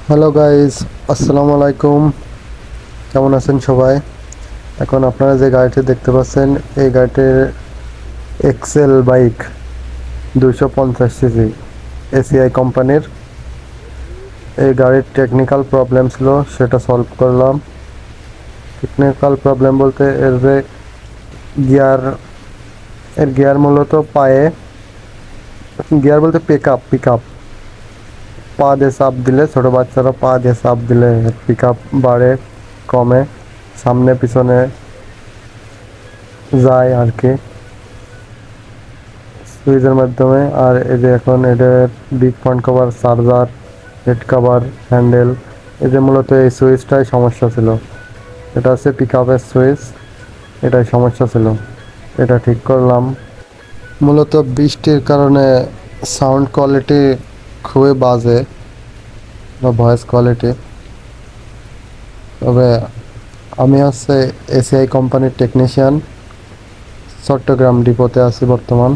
Hello guys, আসসালামু আলাইকুম। কেমন আছেন সবাই? এখন আপনারা যে গাড়িটি দেখতে পাচ্ছেন, এই গাড়িটির এক্সেল বাইক 250 সিসি এসিআই কোম্পানির। এই গাড়ির টেকনিক্যাল প্রবলেম ছিল, সেটা সলভ করলাম। টেকনিক্যাল প্রবলেম বলতে গিয়ার এর গিয়ার মূলত পায়ে, গিয়ার বলতে পিক আপ পা দিয়ে চাপ দিলে, ছোট বাচ্চারা পা দিয়ে চাপ দিলে পিক আপ বাড়ে, কমে, সামনে পিছনে যায় আর কি সুইচের মাধ্যমে। আর এই যে এখন এটার big front cover, charger, head cover, handle, এই যে মূলত এই সুইচটাই সমস্যা ছিল। এটা হচ্ছে পিক আপের সুইচ, এটাই সমস্যা ছিল, এটা ঠিক করলাম। মূলত বৃষ্টির কারণে সাউন্ড কোয়ালিটি খুবই বাজে বা ভয়েস কোয়ালিটি। তবে আমি হচ্ছে এসিআই কোম্পানির টেকনিশিয়ান, চট্টগ্রাম ডিপোতে আছি বর্তমান।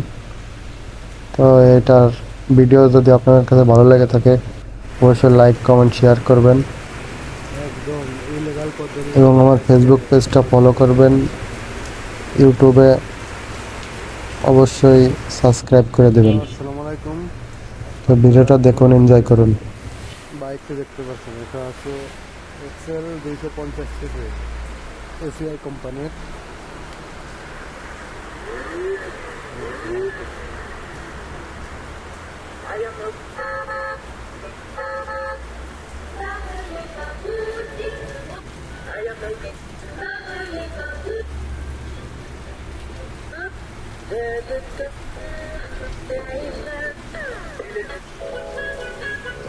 তো এটার ভিডিও যদি আপনার কাছে ভালো লেগে থাকে, অবশ্যই লাইক, কমেন্ট, শেয়ার করবেন এবং আমার ফেসবুক পেজটা ফলো করবেন। ইউটিউবে অবশ্যই সাবস্ক্রাইব করে দেবেন। আসসালামু আলাইকুম। তো ভিডিওটা দেখুন, এনজয় করুন। বাইকটা দেখতে পাচ্ছেন, এটা আছে এক্সেল 250 সিসি এসিআই কোম্পানির।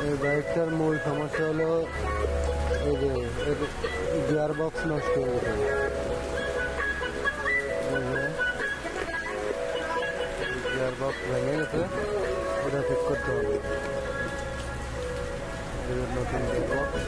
এই বাইকটার মূল সমস্যা হলো এই যে গিয়ার বক্স নষ্ট হয়ে গেছে। গিয়ার বক্স ভেঙে গেছে, এটা ঠিক করতে হবে। এই যে নতুন গিয়ার বক্স।